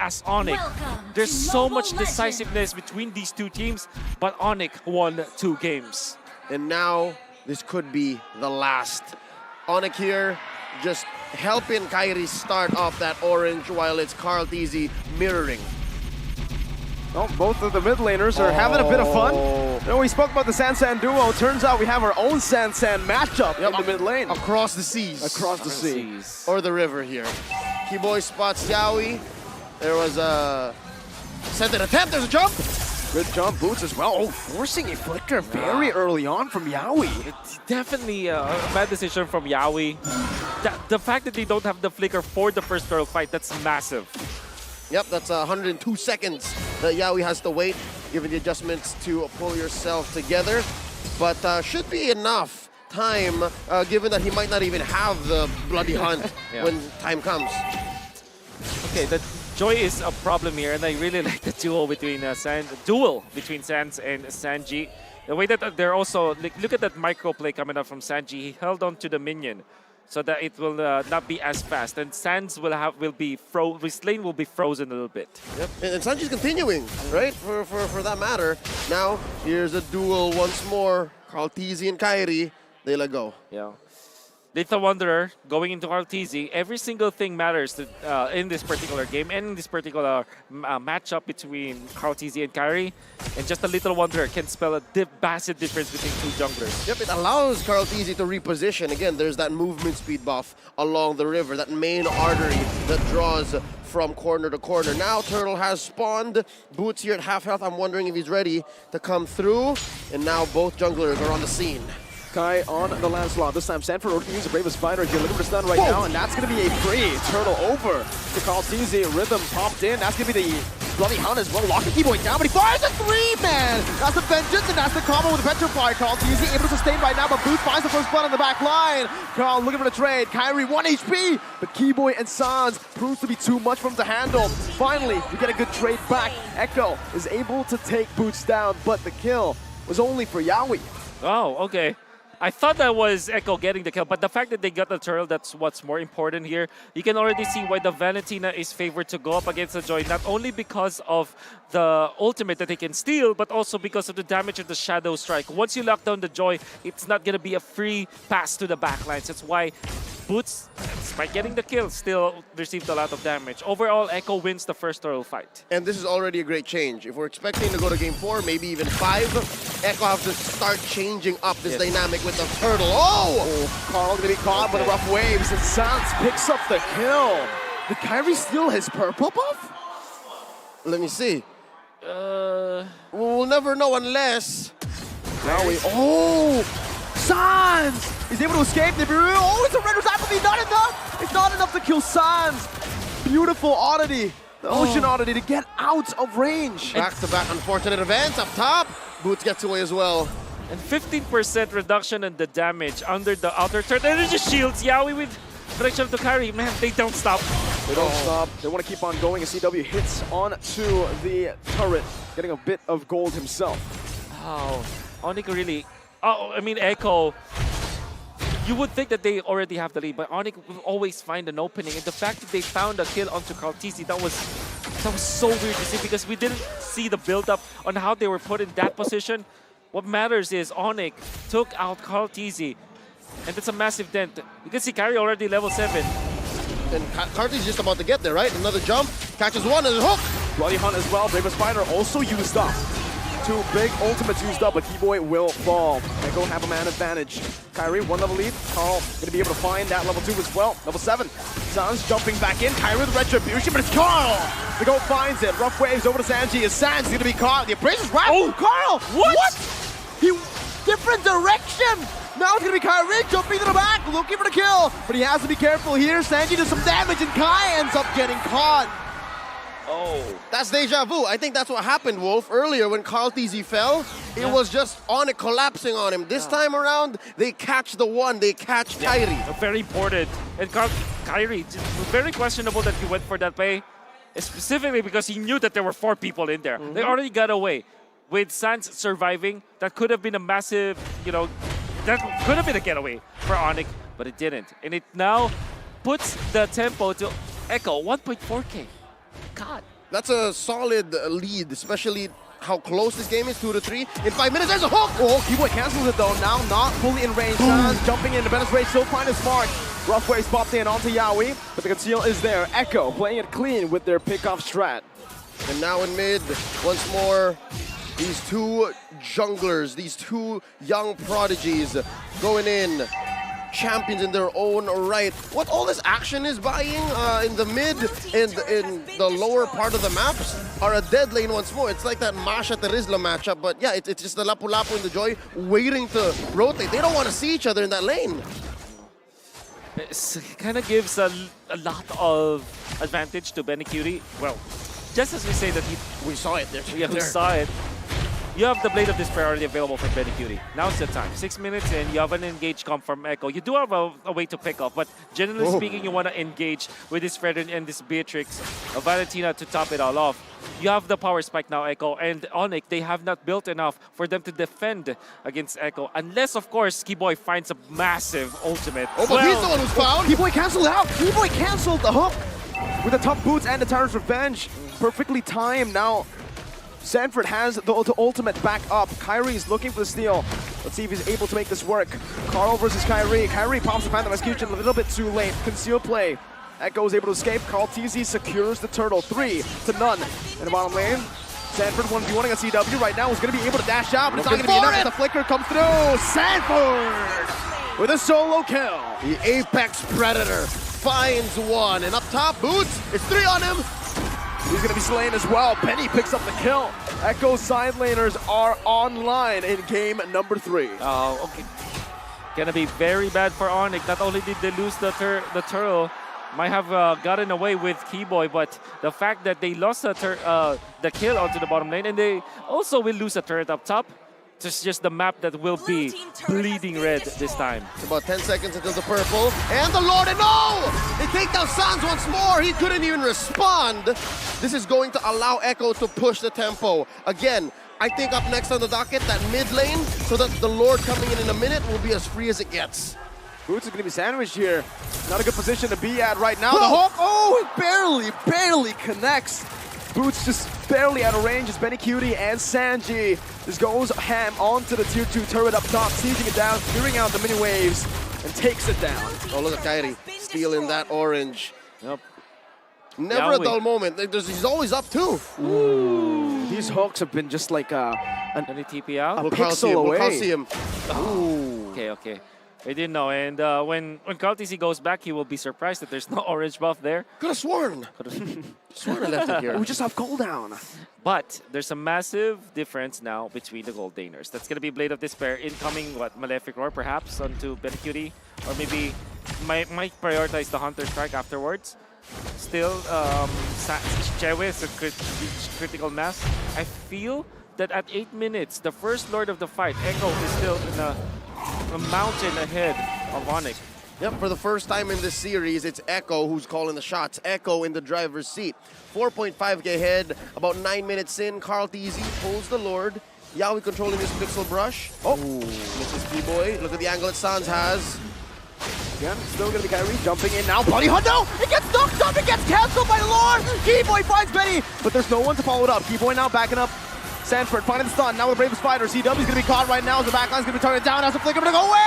as Onic. There's so much decisiveness between these two teams, but Onic won 2 games. And now, this could be the last. Onic here, just helping Kairi start off that orange while it's Carl Tizzy mirroring. Well, both of the mid laners are having a bit of fun. You know, we spoke about the Sansan duo. Turns out we have our own Sansan matchup in the mid lane. Across the seas. Across the seas. Or the river here. Keyboy spots Yawi. There was a sent an attempt, there's a jump. Good jump, Boots as well. Oh, forcing a flicker very early on from Yawi. It's definitely a bad decision from Yawi. The fact that they don't have the flicker for the first turtle fight, that's massive. Yep, that's 102 seconds that Yawi has to wait, given the adjustments to pull yourself together. But should be enough time, given that he might not even have the bloody hunt when time comes. Okay, the Joy is a problem here, and I really like the duel between Sans and Sanji. The way that they're also look at that micro play coming up from Sanji. He held on to the minion so that it will not be as fast, and Sans his lane will be frozen a little bit. Yep, and Sanji's continuing, right? For that matter. Now here's a duel once more. Carl Tizzy and Kairi, they let go. Yeah. Little Wanderer going into Arteezy, every single thing matters in this particular game and in this particular matchup between Arteezy and Kairi. And just a Little Wanderer can spell a massive difference between 2 junglers. Yep, it allows Carl Tizzy to reposition. Again, there's that movement speed buff along the river, that main artery that draws from corner to corner. Now Turtle has spawned. Boots here at half health. I'm wondering if he's ready to come through. And now both junglers are on the scene. Kai on the Lancelot. This time Sanford will use the bravest fighter here, looking for stun right now, and that's going to be a free Turtle over to Carl Tizzy. Rhythm popped in. That's going to be the Bloody Hunt as well. Locking Keyboy down, but he fires a 3-man. That's the vengeance, and that's the combo with the Petrify. Carl Tizzy able to sustain right now, but Boots finds the first blood on the back line. Carl looking for the trade. Kairi 1 HP, but Keyboy and Sans proves to be too much for him to handle. Finally, we get a good trade back. Echo is able to take Boots down, but the kill was only for Yawi. Oh, okay. I thought that was Echo getting the kill, but the fact that they got the turtle, that's what's more important here. You can already see why the Valentina is favored to go up against the Joy, not only because of the ultimate that they can steal, but also because of the damage of the Shadow Strike. Once you lock down the Joy, it's not going to be a free pass to the backlines. That's why Boots, by getting the kill, still received a lot of damage. Overall, Echo wins the first turtle fight. And this is already a great change. If we're expecting to go to game 4, maybe even 5, Echo have to start changing up this dynamic with the turtle. Oh! Carl gonna be caught by the rough waves, and Sans picks up the kill. Did Kairi steal his purple buff? Let me see. We'll never know unless... Now we... Oh! Sans! He's able to escape the... Oh, it's a red recycle, not enough! It's not enough to kill Sans! Beautiful oddity. The ocean oddity to get out of range. Back-to-back unfortunate events up top. Boots gets away as well. And 15% reduction in the damage under the outer turret. Energy shields, Yawi with protection to Kairi. Man, they don't stop. They don't stop. They want to keep on going. And CW hits onto the turret, getting a bit of gold himself. Oh, Onic really... Oh, I mean, Echo. You would think that they already have the lead, but Onic will always find an opening. And the fact that they found a kill onto Carl Tizzy, that was so weird to see, because we didn't see the build-up on how they were put in that position. What matters is Onic took out Carl Tizzy, and that's a massive dent. You can see Kairi already level 7. And Carl Tizzy just about to get there, right? Another jump, catches one, and a hook! Bloody Hunt as well. Bravest Spider also used up. 2 big ultimates used up, but Keyboy will fall. Echo have a man advantage. Kairi, 1 level lead. Carl gonna be able to find that level 2 as well. Level 7. Sans jumping back in. Kairi with Retribution, but it's Carl! The goat finds it. Rough waves over to Sanji. Is Sans gonna be caught? The appraiser's wrap. Oh, Carl! What? He different direction! Now it's gonna be Kairi jumping to the back, looking for the kill. But he has to be careful here. Sanji does some damage, and Kai ends up getting caught. Oh, that's deja vu. I think that's what happened, Wolf. Earlier when Carl Tizzy fell, it was just Onic collapsing on him. This time around, they catch the one, they catch Kairi. Very important. And Kairi, very questionable that he went for that play, specifically because he knew that there were 4 people in there. They already got away. With Sans surviving, that could have been a massive, that could have been a getaway for Onic, but it didn't. And it now puts the tempo to Echo, 1.4K. God. That's a solid lead, especially how close this game is, 2-3. In 5 minutes, there's a hook! Oh, Keyboy cancels it though. Now not fully in range. Sans jumping in. The Bennett's Rage still find his mark. Rough ways popped in onto Yaoi, but the conceal is there. Echo playing it clean with their pickoff strat. And now in mid, once more, these two junglers, these two young prodigies going in. Champions in their own right. What all this action is buying in the mid and in the lower part of the maps are a dead lane once more. It's like that Masha Terizla matchup, but yeah, it's just the Lapu Lapu and the Joy waiting to rotate. They don't want to see each other in that lane. It kind of gives a lot of advantage to Benicuri. Well, just as we say that We saw it there. we saw it. You have the Blade of Despair already available for Benicuri. Now's the time. 6 minutes and you have an engaged comp from Echo. You do have a way to pick off, but generally speaking, you want to engage with this Fredrin and this Beatrix, Valentina to top it all off. You have the power spike now, Echo, and Onic, they have not built enough for them to defend against Echo. Unless, of course, Keyboy finds a massive ultimate. Oh, but he's the one who's found. Keyboy canceled out. Keyboy canceled the hook with the tough boots and the Tyrant's Revenge. Perfectly timed now. Sanford has the ultimate back up. Kyrie's looking for the steal. Let's see if he's able to make this work. Carl versus Kyrie. Kyrie pops the Phantom Execution a little bit too late. Conceal play. Echo is able to escape. Carl TZ secures the turtle. 3-0 in the bottom lane. Sanford 1v1 against CW right now is going to be able to dash out, but it's not going to be enough as the flicker comes through. Sanford with a solo kill. The Apex Predator finds one, and up top, Boots, it's 3 on him. He's going to be slain as well. Penny picks up the kill. Echo side laners are online in game number 3. Oh, okay. Gonna be very bad for Onic. Not only did they lose the turtle, might have gotten away with Keyboy, but the fact that they lost the kill onto the bottom lane, and they also will lose a turret up top. It's just the map that will be bleeding red this time. It's about 10 seconds until the purple. And the Lord, and no! They take down Sans once more. He couldn't even respond. This is going to allow Echo to push the tempo. Again, I think up next on the docket, that mid lane, so that the Lord coming in a minute will be as free as it gets. Boots is going to be sandwiched here. Not a good position to be at right now. Whoa! The hook, oh, it barely connects. Boots just barely out of range as Benicuri and Sanji just goes ham onto the tier 2 turret up top, sieging it down, clearing out the mini waves, and takes it down. Oh, look at Kyrie stealing that orange. Yep. Never a dull moment. He's always up too. Ooh. These hooks have been just like Any TP out? a pixel away. We'll see him. Ooh. Okay. I didn't know. And when Carl TC goes back, he will be surprised that there's no orange buff there. Could have sworn. Sworn I left it here. We just have cooldown. But there's a massive difference now between the gold laners. That's going to be Blade of Despair incoming, Malefic Roar perhaps onto Benicuri. Or maybe might prioritize the Hunter Strike afterwards. Still, Chewe is a critical mass. I feel that at 8 minutes, the first Lord of the fight, Echo, is still in a mountain ahead of Onic. Yep, for the first time in this series, it's Echo who's calling the shots. Echo in the driver's seat. 4.5k ahead, about 9 minutes in. Carl TZ pulls the Lord. Yaoi controlling this pixel brush. Oh, misses Keyboy. Look at the angle that Sans has. Again, still gonna be Kyrie jumping in now. Bloody Hunt, no! It gets knocked up, it gets cancelled by Lord! Keyboy finds Benny, but there's no one to follow it up. Keyboy now backing up. Sanford finding the stun, now the bravest fighter. CW is gonna be caught right now as the backline's gonna be targeted down as the flicker, but go away!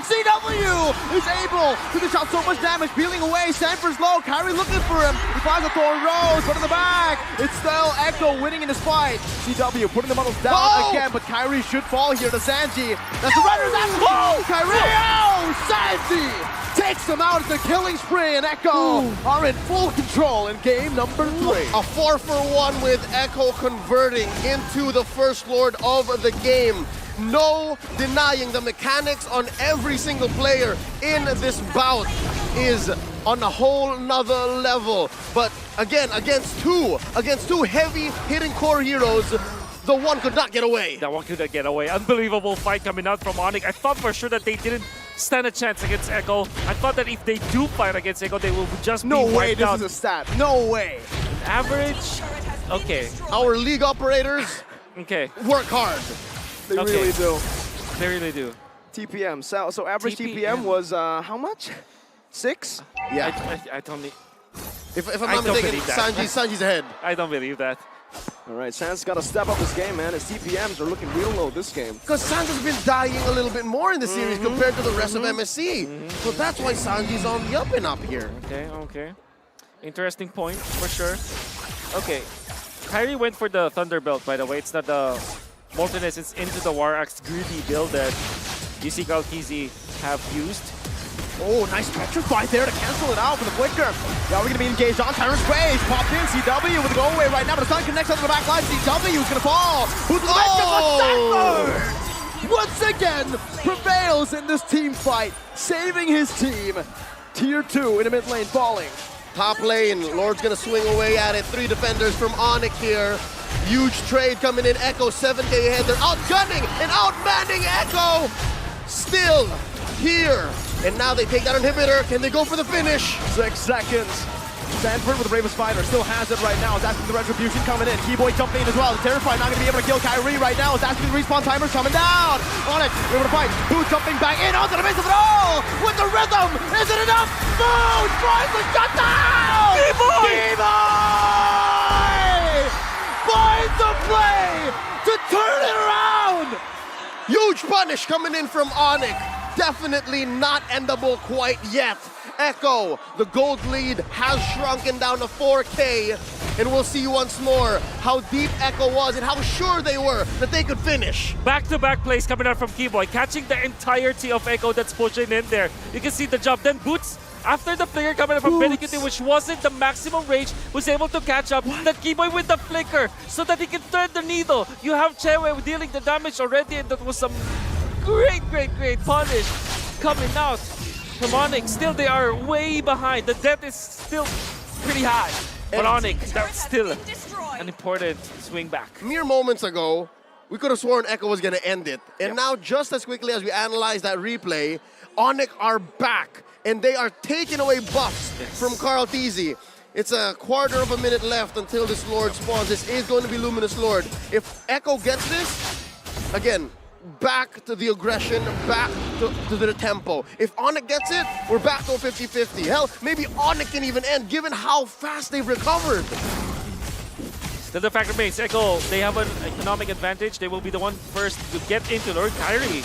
CW is able to dish out so much damage, peeling away. Sanford's low, Kyrie looking for him. He finds a Thorn Rose, but in the back, it's still Echo winning in this fight. CW putting the models down again, but Kyrie should fall here to Sanji. That's the runner, that's Kyrie! Oh, Sanji takes them out at the killing spree, and Echo are in full control in game number 3. A 4-for-1 with Echo converting into the first Lord of the game. No denying the mechanics on every single player in this bout is on a whole nother level. But again, against two heavy hitting core heroes, the one could not get away. That one couldn't get away. Unbelievable fight coming out from Onic. I thought for sure that they didn't stand a chance against Echo. I thought that if they do fight against Echo, they will just be wiped out. This is a stat. No way. Average? Okay. Our league operators Okay. work hard. They really do. They really do. TPM. So average TPM was how much? 6? Yeah. I don't need... If I'm I not don't mistaken, believe that. Sanji's ahead. I don't believe that. All right, Sans got to step up his game, man. His CPMs are looking real low this game. Because Sanji's been dying a little bit more in the series compared to the rest of MSC. So that's why Sanji's on the up and up here. Okay. Interesting point, for sure. Okay. Kyrie went for the Thunderbelt, by the way. It's not the Molten Essence into the War Axe greedy build that you see Galkizi have used. Oh, nice Petrify there to cancel it out with the flicker. Yeah, we're going to be engaged on Tyrant's Rage. Popped in, CW with the go away right now, but the sun connects onto the back line. CW is going to fall. Who's the once again prevails in this team fight, saving his team. Tier 2 in the mid lane falling. Top lane, Lord's gonna swing away at it. 3 defenders from Onic here. Huge trade coming in. Echo 7K ahead. They're outgunning and outmanning Echo. Still here. And now they take that inhibitor. Can they go for the finish? 6 seconds. Sanford with the Bravest Fighter still has it right now. Is asking the Retribution coming in. Keyboy jumping in as well. The Terrified not going to be able to kill Kyrie right now. Is asking the respawn timers coming down. Onic able to fight. Boots jumping back in onto the base of it all. With the rhythm. Is it enough? Boots tries to shut down. Keyboy finds a play to turn it around. Huge punish coming in from Onic. Definitely not endable quite yet. Echo, the gold lead has shrunken down to 4K. And we'll see once more how deep Echo was and how sure they were that they could finish. Back-to-back plays coming out from Keyboy, catching the entirety of Echo that's pushing in there. You can see the jump. Then Boots, after the flicker coming up from Benikute, which wasn't the maximum range, was able to catch up. That Keyboy with the flicker so that he can thread the needle. You have Chewe dealing the damage already, and that was some great punish coming out from Onic. Still, they are way behind. The debt is still pretty high. But Onic, that's still an important swing back. Mere moments ago, we could have sworn Echo was going to end it. And now, just as quickly as we analyze that replay, Onic are back. And they are taking away buffs from Carl Tizzy. It's a quarter of a minute left until this Lord spawns. This is going to be Luminous Lord. If Echo gets this, again, back to the aggression, back to the tempo. If Onic gets it, we're back to a 50-50. Hell, maybe Onic can even end, given how fast they've recovered. Still the fact remains, Echo, they have an economic advantage. They will be the one first to get into Lord Kyrie.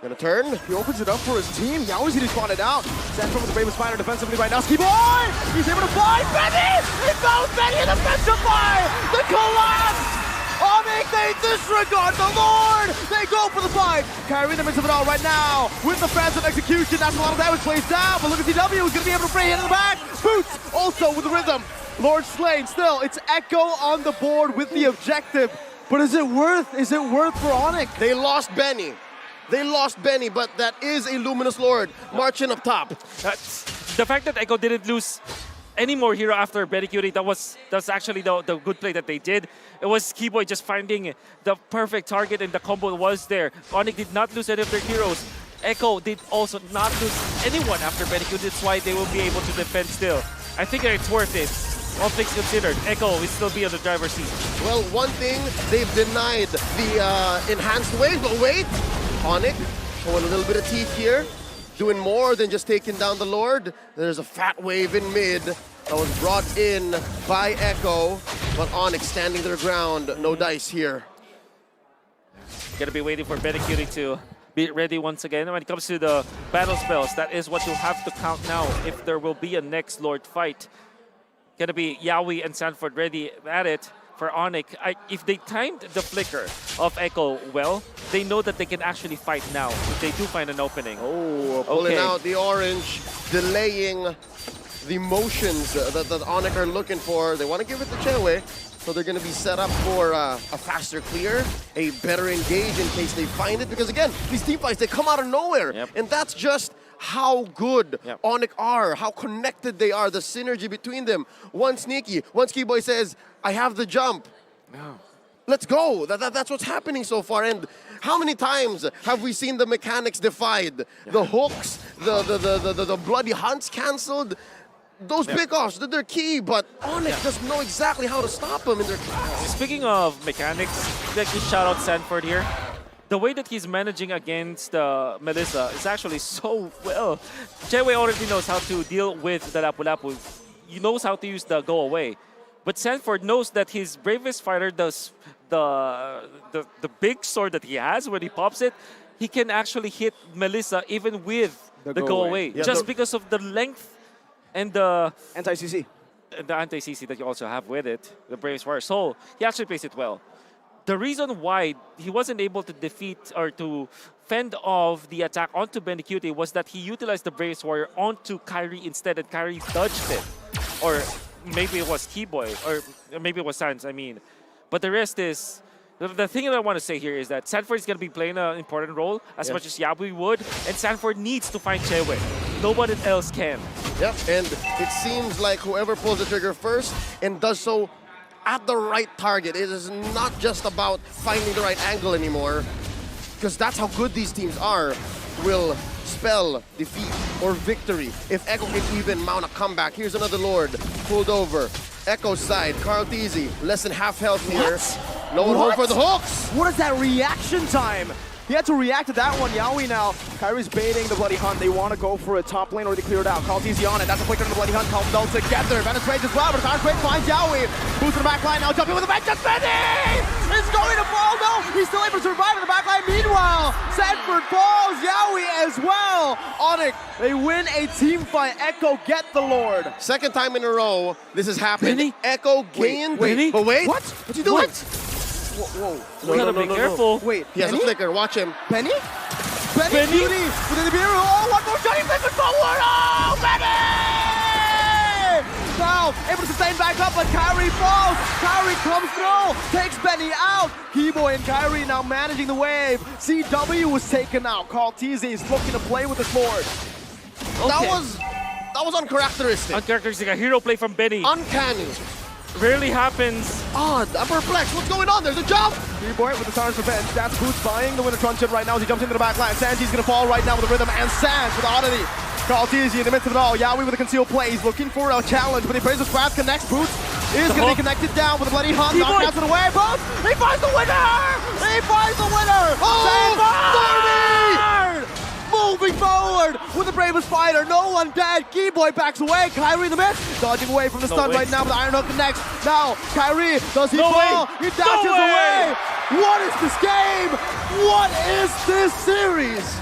Gonna turn. He opens it up for his team. Yao's he spotted out. Sanford with the Bravest Fighter defensively right now. Skiboy! He's able to find Benny! He found Benny in the Petrify! The collapse! Onic, they disregard the Lord! They go for the fight! Kyrie in the midst of it all right now with the phantom execution. That's a lot of damage plays down, but look at CW who's gonna be able to bring it in the back. Boots also with the rhythm. Lord slain still. It's Echo on the board with the objective. But is it worth for Onic? They lost Benny. But that is a Luminous Lord marching up top. The fact that Echo didn't lose any more hero after Benikute, that's actually the good play that they did. It was Keyboy just finding the perfect target, and the combo was there. Onic did not lose any of their heroes. Echo did also not lose anyone after Benikute. That's why they will be able to defend still. I think that it's worth it. All things considered, Echo will still be on the driver's seat. Well, one thing, they've denied the enhanced wave, but wait! Onic showing a little bit of teeth here, doing more than just taking down the Lord. There's a fat wave in mid that was brought in by Echo, but Onic standing their ground, no dice here. Gonna be waiting for Benikute to be ready once again. When it comes to the battle spells, that is what you'll have to count now if there will be a next Lord fight. Gonna be Yaoi and Sanford ready at it. For Onic, if they timed the flicker of Echo well, they know that they can actually fight now if they do find an opening. Oh, pulling out the orange, delaying the motions that Onic are looking for. They want to give it to Chewe, so they're going to be set up for a faster clear, a better engage in case they find it. Because again, these team fights, they come out of nowhere. Yep. And that's just how good Onic are, how connected they are, the synergy between them. One sneaky, one Keyboy says, I have the jump. No. Let's go. That's what's happening so far. And how many times have we seen the mechanics defied? The hooks, the bloody hunts canceled. Those pickoffs, they're key, but Onic doesn't know exactly how to stop them in their tracks. Speaking of mechanics, I'd like to shout out Sanford here. The way that he's managing against Melissa is actually so well. Chewe already knows how to deal with the Lapu-Lapu. knows how to use the go away. But Sanford knows that his bravest fighter does the big sword that he has when he pops it. He can actually hit Melissa even with the go away, Yeah, just because of the length and the Anti-CC. anti-CC that you also have with it, the bravest fighter. So he actually plays it well. The reason why he wasn't able to defeat or to fend off the attack onto Benecute was that he utilized the Bravest Warrior onto Kyrie instead, and Kyrie dodged it. Or maybe it was Keyboy, or maybe it was Sans, I mean. But the rest is, the thing that I want to say here is that Sanford is going to be playing an important role as much as Yabui would, and Sanford needs to find Chewe. Nobody else can. Yep, and it seems like whoever pulls the trigger first and does so at the right target. It is not just about finding the right angle anymore, because that's how good these teams are, will spell defeat or victory. If Echo can even mount a comeback. Here's another Lord, pulled over. Echo's side, Carl Teasy, less than half health here. No one home for the hooks! What is that reaction time? He had to react to that one. Yaoi now. Kyrie's baiting the Bloody Hunt. They want to go for a top lane or they clear it out. Carl Teasy on it. That's a flicker on the Bloody Hunt. Calm down together. Venice Rage as well, but Venice Rage finds Yaoi. Boots in the back line now. Jumping with the back. Just Benny! It's going to fall. No, he's still able to survive in the back line. Meanwhile, Sanford falls. Yaoi as well. Onic, they win a team fight. Echo get the Lord. Second time in a row this has happened. Benny? Echo gained. Benny? But wait. What? What's he doing? What? Whoa. You gotta be careful. Wait, He has a Benny? flicker. Watch him. Benny? Benny? Benny? Beauty with the mirror. Oh, one more shot. He flickers forward. Oh, Benny! Now, able to sustain back up, but Kyrie falls. Kyrie comes through, takes Benny out. Keyboy and Kyrie now managing the wave. CW was taken out. Carl Teasy is looking to play with the sword. That was uncharacteristic. Uncharacteristic, a hero play from Benny. Uncanny. Rarely happens. Odd. I'm perplexed. What's going on? There's a jump. Keyboy with the Stars Revenge. That's Boots buying the winner truncheon right now as he jumps into the back line. Sanji's gonna fall right now with the rhythm, and Sanj with the oddity. Carl Teasy in the midst of it all. Yaoi with a concealed play. He's looking for a challenge, but he plays his Wrath connects. Boots is gonna be connected down with a Bloody Hunt. Knockouts it away. Boots! He finds the winner! He finds the winner! Sanford! Moving forward with the bravest fighter. No one dead. Keyboy backs away. Kyrie in the mid. Dodging away from the stun right now, but the Iron Hook connects. Now, Kyrie, does he fall? He dashes away. What is this game? What is this series?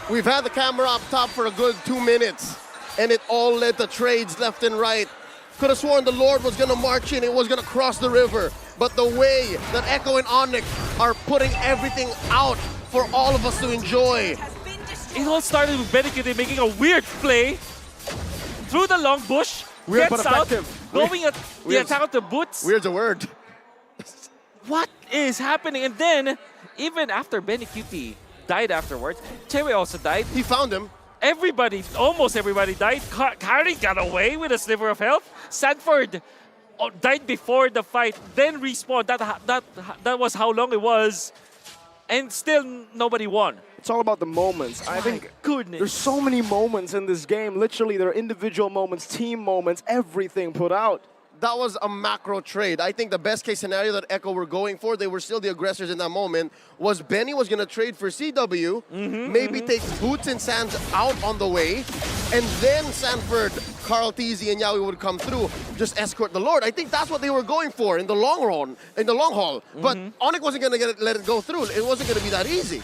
We've had the camera up top for a good 2 minutes, and it all led to trades left and right. Could have sworn the Lord was gonna march in, it was gonna cross the river. But the way that Echo and Onic are putting everything out for all of us to enjoy. It all started with Benecute making a weird play through the long bush. Weird gets but out, effective. going at the Weird. attack of the Boots. Weird's a word. What is happening? And then, even after Benecute died afterwards, Chewe also died. He found him. Everybody, almost everybody died. Kyrie got away with a sliver of health. Sanford died before the fight, then respawned. That was how long it was. And still nobody won. It's all about the moments. I think goodness. there's so many moments in this game. Literally, there are individual moments, team moments, everything put out. That was a macro trade. I think the best case scenario that Echo were going for, they were still the aggressors in that moment, was Benny was going to trade for CW, maybe take Boots and Sands out on the way, and then Sanford, Carl Teasy, and Yaoi would come through, just escort the Lord. I think that's what they were going for in the long run, in the long haul. But Onic wasn't going to let it go through. It wasn't going to be that easy.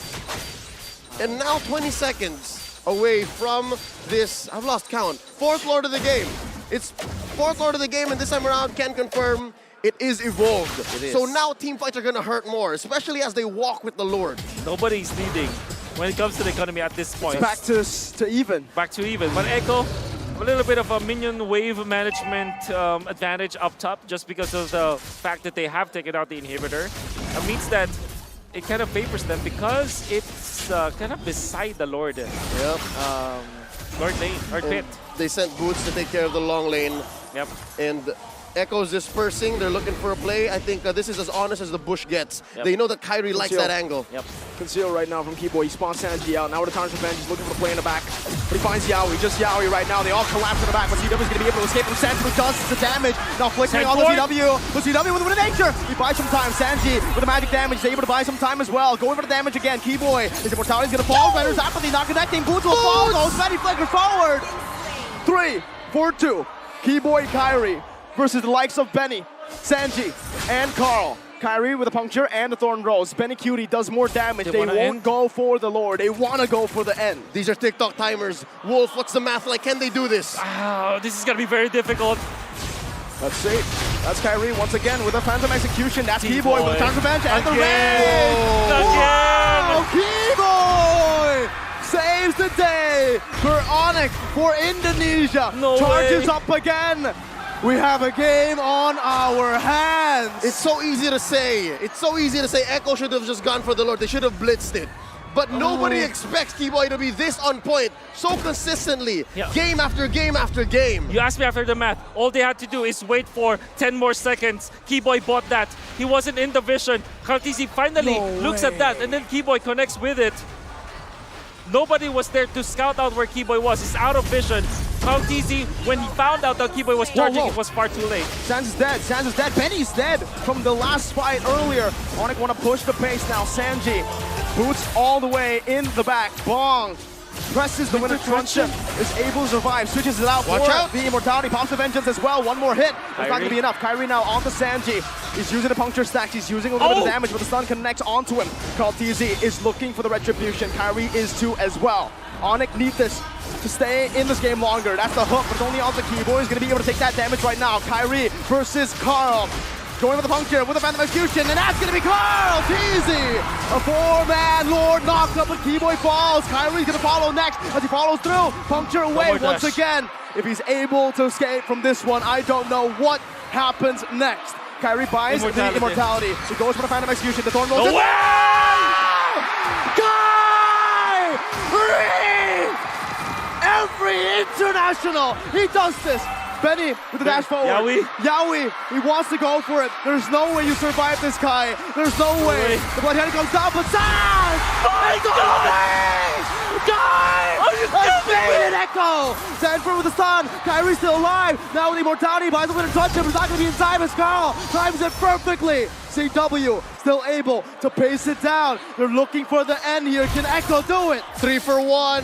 And now 20 seconds away from this, I've lost count, fourth Lord of the game. It's fourth Lord of the game, and this time around, can confirm it is evolved. It is. So now team fights are going to hurt more, especially as they walk with the Lord. Nobody's leading when it comes to the economy at this point. It's back to even. Back to even. But Echo, a little bit of a minion wave management advantage up top just because of the fact that they have taken out the inhibitor. It means that it kind of favors them because it's kind of beside the Lord. Yep. Lord lane, Lord pit. They sent Boots to take care of the long lane. Yep. And Echo's dispersing. They're looking for a play. I think this is as honest as the bush gets. Yep. They know that Kyrie likes that angle. Yep. Conceal right now from Keyboy. He spawns Sanji out. Now with the Tarn's Revenge, he's looking for the play in the back. But he finds Yaoi, just Yaoi right now. They all collapse in the back, but CW is going to be able to escape from Sanji, who does the damage. Now flickering on the CW. But CW with the nature. He buys some time. Sanji with the magic damage. He's able to buy some time as well. Going for the damage again. Keyboy, his immortality is going to fall. Render's apathy not connecting. Boots will fall. Goes Betty flicker forward. 3, 4, 2. Keyboy Kyrie versus the likes of Benny, Sanji, and Carl. Kyrie with a puncture and the Thorn Rose. Benny Cutie does more damage. They won't go for the Lord. They want to go for the end. These are TikTok timers. Wolf, what's the math like? Can they do this? Oh, this is going to be very difficult. Let's see. That's Kyrie once again with a Phantom Execution. That's Keyboy with a counter bench and the Again! Keyboy saves the day for Onic, for Indonesia. No Charges way. up again. We have a game on our hands. It's so easy to say. It's so easy to say Echo should have just gone for the Lord. They should have blitzed it. But nobody expects Keyboy to be this on point so consistently, game after game after game. You asked me after the math. All they had to do is wait for 10 more seconds. Keyboy bought that. He wasn't in the vision. Kartizi finally looks at that, and then Keyboy connects with it. Nobody was there to scout out where Keyboy was. He's out of vision. Kartizi, when he found out that Keyboy was charging, it was far too late. Sans is dead. Sans is dead. Benny's dead from the last fight earlier. Onic want to push the pace now. Sanji boots all the way in the back. Bong presses the winner truncheon. Is able to survive. Switches it out. Watch out. The immortality. Pops the vengeance as well. One more hit. It's not going to be enough. Kyrie now onto Sanji. He's using the puncture stacks. He's using a little bit of damage, but the stun connects onto him. Kartizi is looking for the retribution. Kyrie is too as well. Onic need this to stay in this game longer. That's the hook, but it's only on the Keyboy. He's going to be able to take that damage right now. Kyrie versus Carl. Going with the puncture, with the Phantom Execution, and that's going to be Carl Teasy! A four-man Lord knocked up, but Keyboy falls. Kyrie's going to follow next as he follows through. Puncture away once again. If he's able to escape from this one, I don't know what happens next. Kyrie buys the immortality. He goes for the Phantom Execution. The Thorn Rose. Kyrie! Every international, he does this. Benny with the dash forward. Yaoi, he wants to go for it. There's no way you survive this, Kai. There's no way. The Bloodhound comes down, but Sans! My God! Guys! Are you kidding me? Echo! Sanford with the stun. Kyrie's still alive. Now with the immortality, buys the winner touch him. He's not going to be in time as Carl times it perfectly. CW still able to pace it down. They're looking for the end here. Can Echo do it? 3 for 1.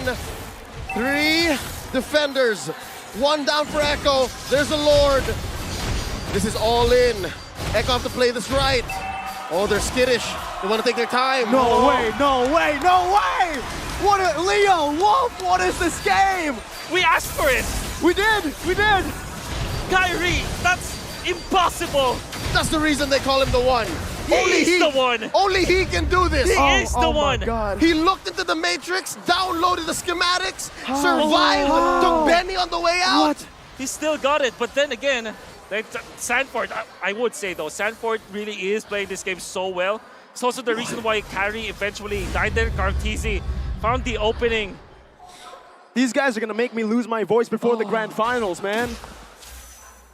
3 defenders. 1 down for Echo. There's a Lord. This is all in. Echo have to play this right. Oh, they're skittish. They want to take their time. No way, no way, no way! What a, Leo, Wolf, what is this game? We asked for it. We did. Kyrie, that's impossible. That's the reason they call him the one. He's the one. Only he can do this. He is the one. My God. He looked into the matrix, downloaded the schematics, survived, took Benny on the way out. What? He still got it, but then again, Sanford, I would say though, Sanford really is playing this game so well. It's also the reason why Kyrie eventually died there. Kartizi found the opening. These guys are gonna make me lose my voice before the grand finals, man.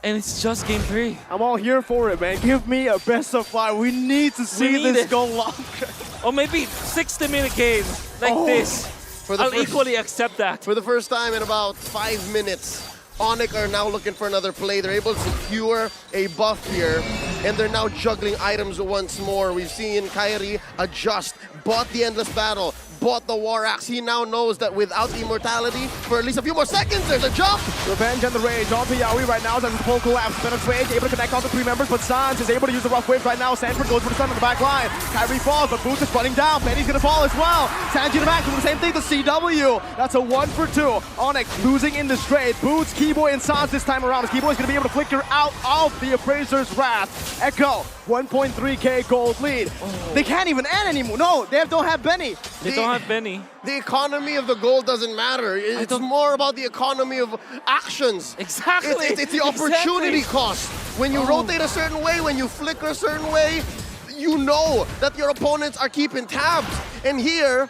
And it's just game 3. I'm all here for it, man. Give me a best of 5. We need to see this go longer. Or maybe 60-minute game like this. I'll equally accept that. For the first time in about 5 minutes, Onic are now looking for another play. They're able to secure a buff here, and they're now juggling items once more. We've seen Kyrie adjust, bought the Endless Battle, bought the War Axe. He now knows that without the immortality, for at least a few more seconds, there's a jump. Revenge and the Rage onto Yaoi right now as the pole collapse. Venom's Rage able to connect all the 3 members, but Sans is able to use the rough waves right now. Sanford goes for the stun on the back line. Kyrie falls, but Boots is running down. Benny's gonna fall as well. Sanji in the back doing the same thing to CW. That's a 1 for 2. Onic losing in the straight. Boots, Keyboy, and Sans this time around. Keyboy's gonna be able to flicker out of the Appraiser's wrath. Echo, 1.3k gold lead. They can't even end anymore. No, they don't have Benny. They don't have Benny. The economy of the gold doesn't matter. It's more about the economy of actions. Exactly. It's the opportunity cost. When you rotate a certain way, when you flicker a certain way, you know that your opponents are keeping tabs. And here,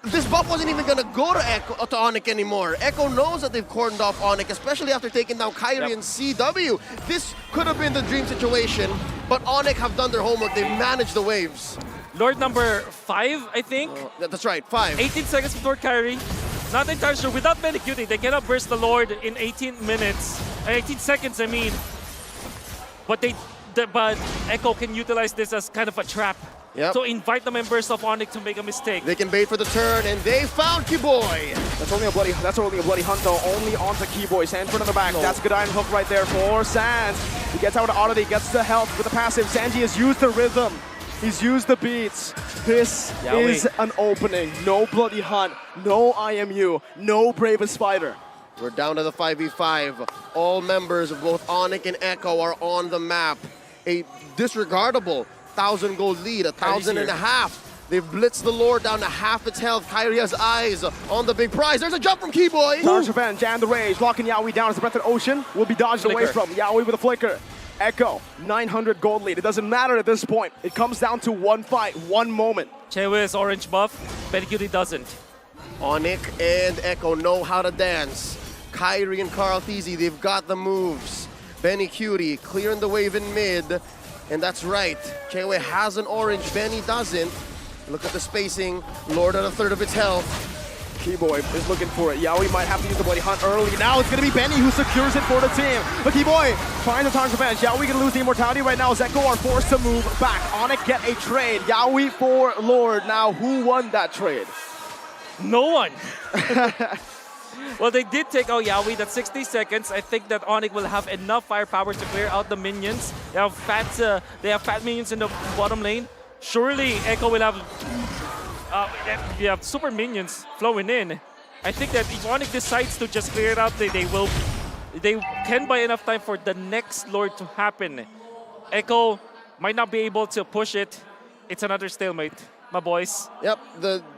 this buff wasn't even going to go to Onic anymore. Echo knows that they've cordoned off Onic, especially after taking down Kyrie and CW. This could have been the dream situation, but Onic have done their homework. They've managed the waves. Lord number 5, I think. That's right, 5. 18 seconds before Kyrie. Not entirely sure. Without Medicuting, they cannot burst the Lord in 18 minutes. 18 seconds, I mean. But but Echo can utilize this as kind of a trap. Yep. to invite the members of Onic to make a mistake. They can bait for the turn, and they found Kiboy. That's only a bloody hunt though, only onto Keyboy. Sanford on the back. That's a good iron hook right there for Sans. He gets out of Oddity, gets the health with the passive. Sanji has used the rhythm. He's used the beats. This is an opening. No bloody hunt, no IMU, no bravest fighter. We're down to the 5v5. All members of both Onic and Echo are on the map. A disregardable 1,000 gold lead, 1,000 and a half. They've blitzed the Lord down to half its health. Kyrie has eyes on the big prize. There's a jump from Keyboy. Charge Revenge, Jam the Rage, locking Yaoi down as the Breath of Ocean will be dodged away from. Yaoi with a flicker. Echo, 900 gold lead. It doesn't matter at this point. It comes down to one fight, one moment. Chewe's orange buff, Pedicure doesn't. Onic and Echo know how to dance. Kyrie and Carl Thezy, they've got the moves. Benny Cutie clearing the wave in mid. And that's right, Chewe has an orange, Benny doesn't. Look at the spacing, Lord at a third of its health. Keyboy is looking for it. Yaoi might have to use the bloody hunt early. Now it's going to be Benny who secures it for the team. But Keyboy finds the Tarn's Revenge. Yaoi going to lose the immortality right now. Zeko are forced to move back. Onic get a trade. Yaoi for Lord. Now who won that trade? No one. Well, they did take out Yaoi. That's 60 seconds. I think that Onic will have enough firepower to clear out the minions. They have fat minions in the bottom lane. Surely Echo will have super minions flowing in. I think that if Onic decides to just clear it out, they can buy enough time for the next Lord to happen. Echo might not be able to push it. It's another stalemate, my boys. Yep,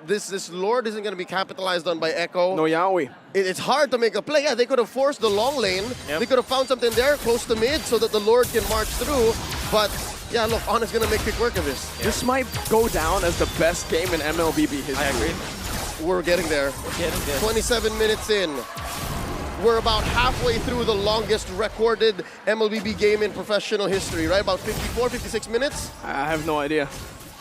this Lord isn't going to be capitalized on by Echo. No Yaoi. It's hard to make a play. Yeah, they could have forced the long lane. Yep. They could have found something there close to mid so that the Lord can march through. But yeah, look, Onic's going to make quick work of this. Yeah. This might go down as the best game in MLBB history. I agree. We're getting there. 27 minutes in. We're about halfway through the longest recorded MLBB game in professional history, right? About 54, 56 minutes? I have no idea.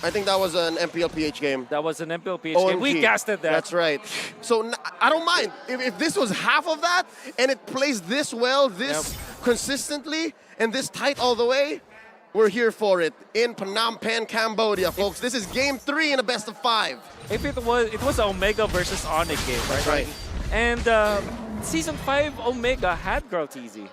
I think that was an MPLPH game. That was an MPLPH OMG. game. We casted that. That's right. So I don't mind. If this was half of that and it plays this well, this consistently, and this tight all the way, we're here for it in Phnom Penh, Cambodia, folks. This is game 3 in a best of 5. If it was Omega versus Onic game, right? That's right. And Season 5 Omega had Girl Teasy.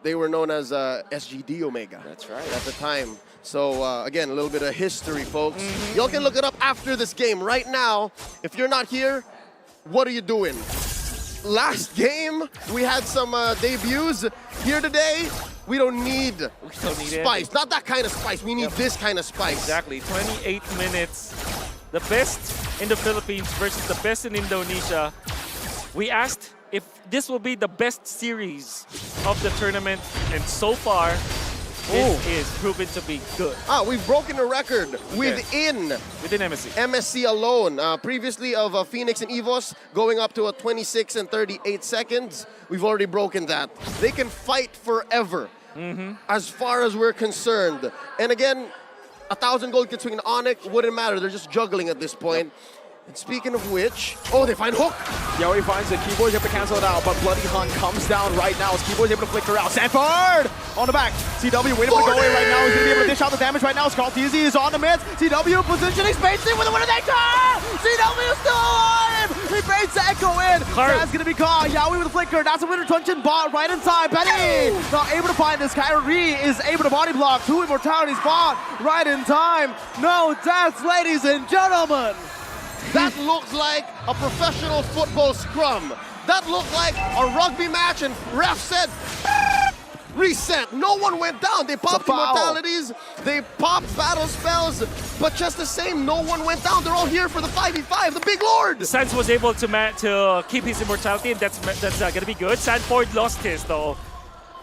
They were known as SGD Omega. That's right. At the time. So again, a little bit of history, folks. Y'all can look it up after this game. Right now, if you're not here, what are you doing? Last game, we had some debuts. Here today, we don't need spice. It. Not that kind of spice. We need this kind of spice. Exactly. 28 minutes. The best in the Philippines versus the best in Indonesia. We asked if this will be the best series of the tournament, and so far, this is proven to be good. We've broken a record within MSC. MSC alone. Previously of Phoenix and EVOS going up to a 26 and 38 seconds. We've already broken that. They can fight forever as far as we're concerned. And again, 1,000 gold between Onic wouldn't matter. They're just juggling at this point. And speaking of which, they find Hook. Yaoi finds it. Keyboy's able to cancel it out, but Bloody Hunt comes down right now as Keyboy's able to flicker out. Sanford on the back. CW waiting for the go away right now. He's going to be able to dish out the damage right now. Carl Teasy is on the mid. CW positioning, spacing with a winner they call! CW still alive! He baits the Echo in. That's going to be caught. Yaoi with a flicker. That's a winner Tuncheon bot right inside. Benny not able to find this. Kyrie is able to body block. 2 immortalities bot right in time. No deaths, ladies and gentlemen. That looked like a professional football scrum. That looked like a rugby match, and ref said, reset. No one went down. They popped immortalities, they popped battle spells, but just the same, no one went down. They're all here for the 5v5, the big lord. Sans was able to keep his immortality, and that's gonna be good. Sanford lost his though.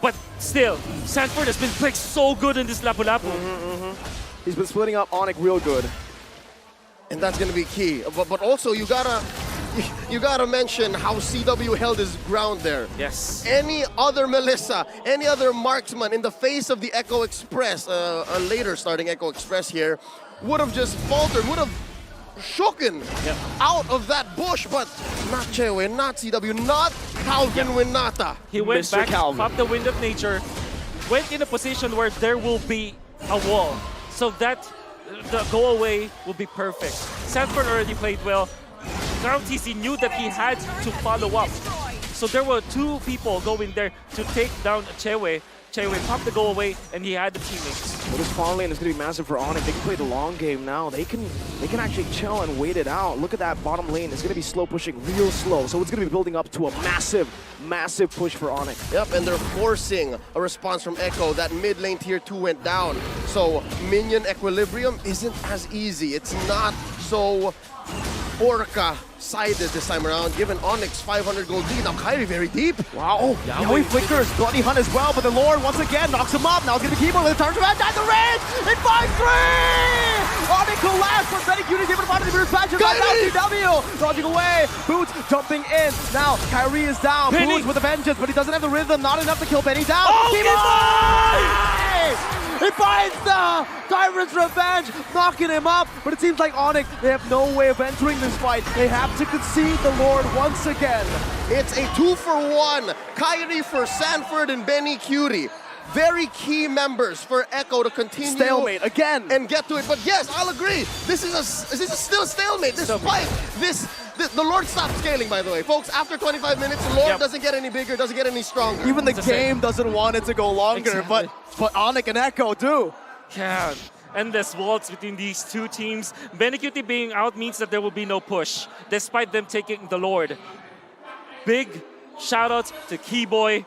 But still, Sanford has been playing so good in this Lapu-Lapu. He's been splitting up Onic real good. And that's going to be key. But also, you gotta mention how CW held his ground there. Yes. Any other Melissa, any other marksman in the face of the Echo Express, a later starting Echo Express here, would have just faltered, would have shooken out of that bush. But not Chewe, not CW, not Calvin Winata. He went Mr. back, Calvin. popped the Wind of Nature, went in a position where there will be a wall. So that the go away will be perfect. Sanford already played well. Crown TC knew that he had to follow up. So there were two people going there to take down Chewe. Chewe popped the go away, and he had the teammates. Well, this far lane is going to be massive for Onic. They can play the long game now. They can actually chill and wait it out. Look at that bottom lane. It's going to be slow pushing, real slow. So it's going to be building up to a massive, massive push for Onic. Yep, and they're forcing a response from Echo. That mid lane tier 2 went down. So minion equilibrium isn't as easy. It's not so Orca-sided this time around, given Onyx 500 gold lead. Now Kyrie very deep. Wow. Oh, Yaoi flickers. Bloody Hunt as well, but the Lord once again knocks him up. Now it's going to be Keyboard with a turn to at the range. It 5-3! Onyx collapsed, but Benny Cutie able to find the reverse patches. CW dodging away. Boots jumping in. Now Kyrie is down. Penny. Boots with a vengeance, but he doesn't have the rhythm. Not enough to kill Benny down. Oh, He finds the Tyrant's Revenge, knocking him up. But it seems like Onic, they have no way of entering this fight. They have to concede the Lord once again. It's a 2-for-1. Kyrie for Sanford and Benny Cutie. Very key members for Echo to continue. Stalemate again. And get to it. But yes, I'll agree. This is still a stalemate. This fight, the Lord stopped scaling, by the way. Folks, after 25 minutes, the Lord doesn't get any bigger, doesn't get any stronger. Even the game doesn't want it to go longer, but Onic and Echo do. Yeah, endless waltz between these two teams. Benecuti being out means that there will be no push, despite them taking the Lord. Big shout-out to Keyboy,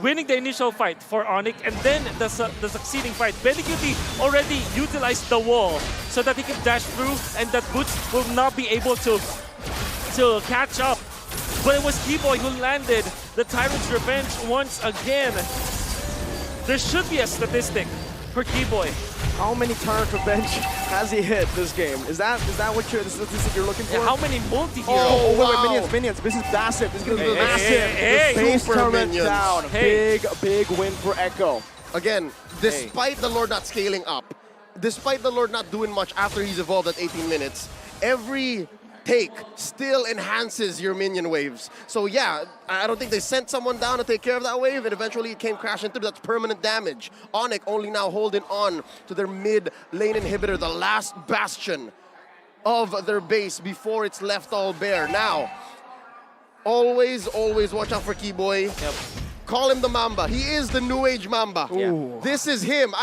winning the initial fight for Onic, and then the succeeding fight. Benecuti already utilized the wall so that he can dash through, and that Boots will not be able to catch up. But it was Keyboy who landed the Tyrant's Revenge once again. There should be a statistic for Keyboy. How many Tyrant Revenge has he hit this game? Is that what the statistic you're looking for? Yeah, how many multi-heroes? Oh, wow. wait, minions. This is massive. This is going to be massive. Hey, The base super turret minions. down. Hey. Big win for Echo. Again, despite the Lord not scaling up, despite the Lord not doing much after he's evolved at 18 minutes, every take still enhances your minion waves. So yeah, I don't think they sent someone down to take care of that wave, and eventually it came crashing through. That's permanent damage. Onic only now holding on to their mid lane inhibitor, the last bastion of their base before it's left all bare. Now, always watch out for Keyboy. Yep. Call him the Mamba. He is the new age Mamba. Yeah. This is him.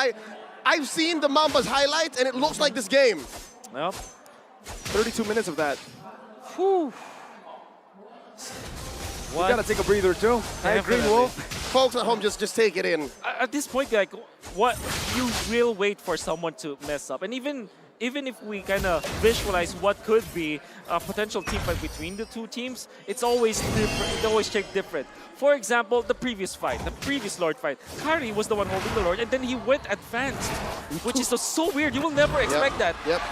I've seen the Mamba's highlights, and it looks like this game. Yep. 32 minutes of that. Whew. You gotta take a breather too. Hey, Green Definitely. Wolf. Folks at home, just take it in. At this point, like, what you will wait for someone to mess up, and even if we kind of visualize what could be a potential team fight between the two teams, it's always different. It always shaped different. For example, the previous fight, the previous Lord fight, Kyrie was the one holding the Lord, and then he went advanced, which is so weird. You will never expect that. Yep.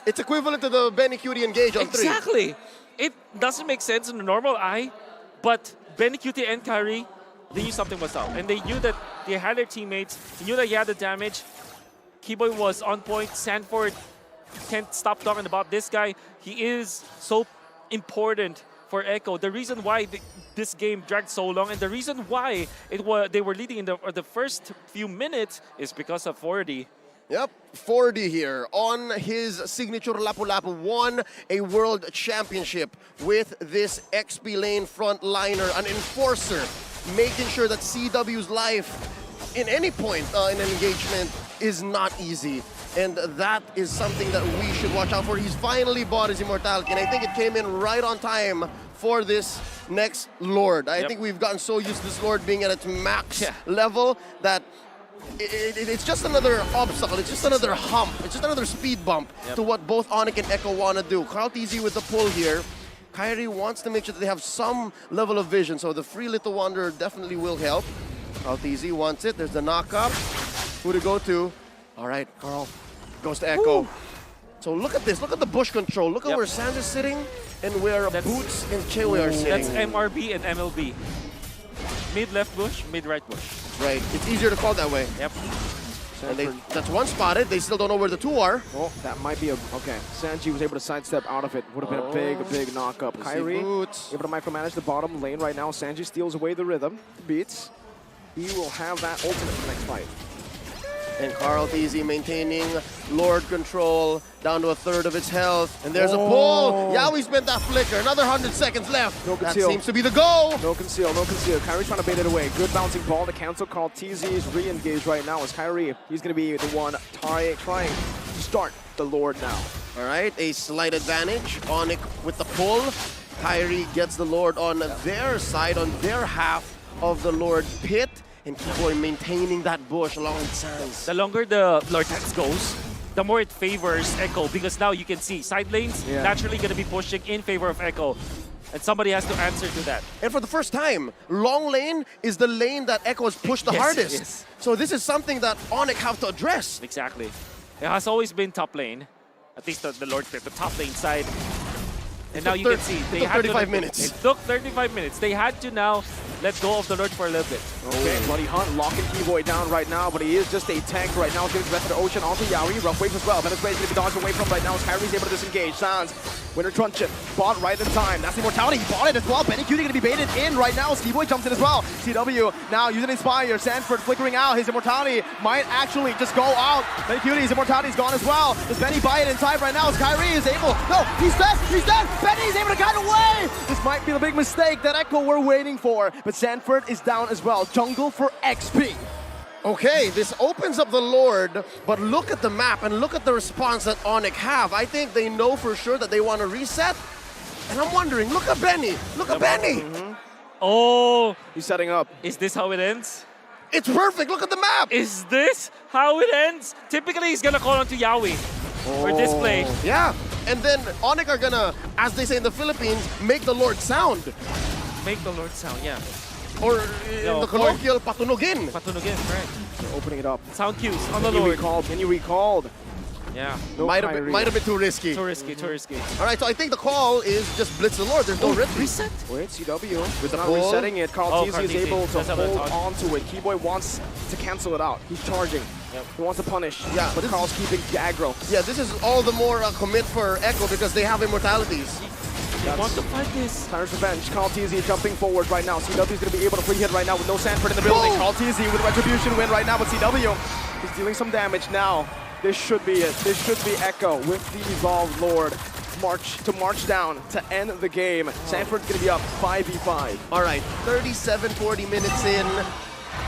It's equivalent to the Benny Cutie engage on 3. Exactly. It doesn't make sense in the normal eye, but Benecuti and Kyrie, they knew something was up. And they knew that they had their teammates, they knew that he had the damage. Keyboy was on point. Sanford can't stop talking about this guy. He is so important for Echo. The reason why this game dragged so long, and the reason why they were leading in the first few minutes is because of 4D. Yep, 4D here on his signature Lapu-Lapu won a world championship with this XP lane frontliner, an enforcer, making sure that CW's life in any point in an engagement is not easy. And that is something that we should watch out for. He's finally bought his immortality, and I think it came in right on time for this next Lord. I think we've gotten so used to this Lord being at its max level that it's just another obstacle, it's just another hump, it's just another speed bump to what both Onic and Echo want to do. Carl TZ with the pull here. Kyrie wants to make sure that they have some level of vision, so the free Little Wanderer definitely will help. Carl TZ wants it, there's the knock-up. Who to go to? All right, Carl goes to Echo. So look at this, look at the bush control, look at where Sans is sitting and where Boots and Chewe are sitting. That's MRB and MLB. Mid-left bush, mid-right bush. Right, it's easier to call that way. Yep. And that's one spotted. They still don't know where the two are. Oh, that might be a... Okay, Sanji was able to sidestep out of it. Would have been a big knock-up. Kyrie able to micromanage the bottom lane right now. Sanji steals away the rhythm. Beats. He will have that ultimate for the next fight. And Carl TZ maintaining Lord control down to a third of its health. And there's a pull. Yawi spent that flicker. Another 100 seconds left. No That conceal. seems to be the goal. No conceal, no conceal. Kyrie's trying to bait it away. Good bouncing ball to cancel. Carl TZ is re-engaged right now as Kyrie. He's going to be the one trying to start the Lord now. All right, a slight advantage. Onic with the pull. Kyrie gets the Lord on their side, on their half of the Lord pit. And Keyboy maintaining that bush along with Sans. The longer the Lord Hex goes, the more it favors Echo, because now you can see side lanes naturally going to be pushing in favor of Echo. And somebody has to answer to that. And for the first time, long lane is the lane that Echo has pushed the hardest. Yes. So this is something that Onic have to address. Exactly. It has always been top lane, at least the Lord Pit, the top lane side. And now you can see they took 35 minutes. It took 35 minutes. They had to now let go of the Lord for a little bit. Okay, Bloody Hunt locking Keyboy down right now, but he is just a tank right now. Getting the rest of the ocean onto Yawi. Rough waves as well. Venice Wave is going to be dodged away from right now as Kyrie's able to disengage. Sans, Winter Truncheon, bought right in time. That's the Immortality. He bought it as well. Benny Cutie going to be baited in right now as Keyboy jumps in as well. CW now using Inspire. Sanford flickering out. His Immortality might actually just go out. Benny Cutie's Immortality is gone as well. Does Benny buy it in time right now as Kyrie is able? No, he's dead. He's dead. Benny's able to get away. This might be the big mistake that Echo were waiting for, but Sanford is down as well. Jungle for XP. Okay, this opens up the Lord, but look at the map and look at the response that Onic have. I think they know for sure that they want to reset. And I'm wondering, look at Benny. Look at Benny. Oh, He's setting up. is this how it ends? It's perfect. Look at the map. Is this how it ends? Typically, he's going to call onto Yawi for this play. Yeah. And then Onic are gonna, as they say in the Philippines, make the Lord sound. Make the Lord sound, yeah. Or in No, the colloquial, patunugin. Patunugin, right. They're opening it up. Sound cues on the Can you Lord. recall? Can you recalled? Yeah. No Might Kyrie. have been too risky. Too risky, too risky. All right, so I think the call is just blitz the Lord. There's no retreat. Reset? Wait, CW With the not pull. resetting it. Carl Oh, TZ Carl is TZ. able to That's how that's hold on to it. Keyboy wants to cancel it out. He's charging. Yep. He wants to punish. Yeah, but this- Carl's keeping aggro. Yeah, this is all the more commit for Echo because they have immortalities. They want to fight this. Tyrant's Revenge. Carl TZ jumping forward right now. CW is going to be able to free hit right now with no Sanford in the building. Boom. Carl TZ with a Retribution win right now, but CW is dealing some damage now. This should be it. This should be Echo with the Evolved Lord. March down to end the game. Sanford's going to be up 5v5. All right, 37, 40 minutes in.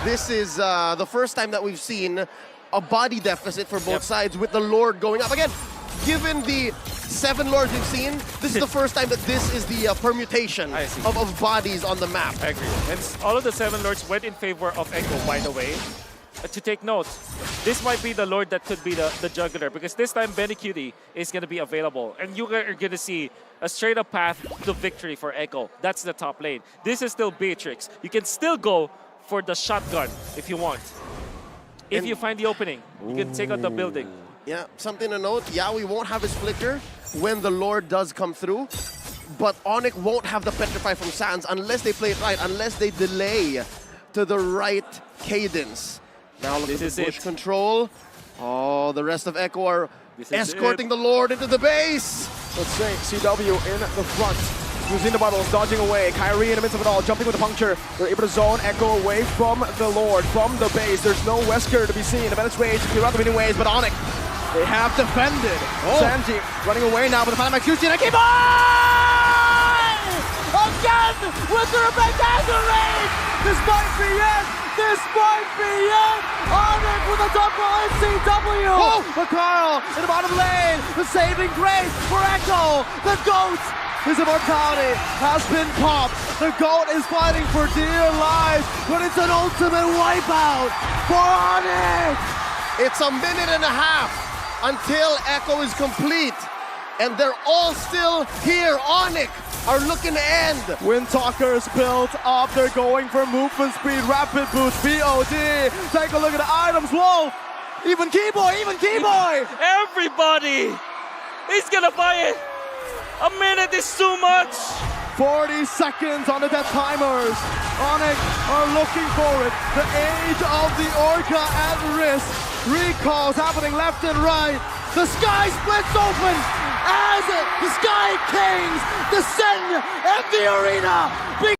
This is the first time that we've seen a body deficit for both sides with the Lord going up. Again, given the 7 Lords we've seen, this is the first time that this is the permutation I see. of bodies on the map. I agree. And all of the 7 Lords went in favor of Echo, by the way. To take note, this might be the Lord that could be the juggler, because this time Benny Cutie is going to be available. And you are going to see a straight up path to victory for Echo. That's the top lane. This is still Beatrix. You can still go for the shotgun if you want. If you find the opening, you can take out the building. Yeah, something to note, Yawi won't have his flicker when the Lord does come through, but Onic won't have the Petrify from Sans unless they play it right, unless they delay to the right cadence. Now look at This the is bush it. control. Oh, the rest of Echo are This is escorting the Lord into the base. Let's say CW in the front. Using the bottles, dodging away. Kyrie in the midst of it all, jumping with the puncture. They're able to zone Echo away from the Lord, from the base. There's no Wesker to be seen. The Venice Rage, clear out the winning ways, but Onic, they have defended. Sanji running away now, but the final Max and a keep on! Again with the Rebecca Rage! This might be it! This might be it! Onic with a double NCW! Oh! But Carl in the bottom lane, the saving grace for Echo, the GOAT! His immortality has been popped. The GOAT is fighting for dear life, but it's an ultimate wipeout for Onic! It's a minute and a half until Echo is complete, and they're all still here. Onic are looking to end. Windtalkers built up. They're going for movement speed, rapid boost, BOD. Take a look at the items. Whoa! Even Keyboy, even Keyboy! Everybody is going to buy it. A minute is too much. 40 seconds on the death timers. Onic are looking for it. The age of the Orca at risk. Recalls happening left and right. The sky splits open as the Sky Kings descend at the arena.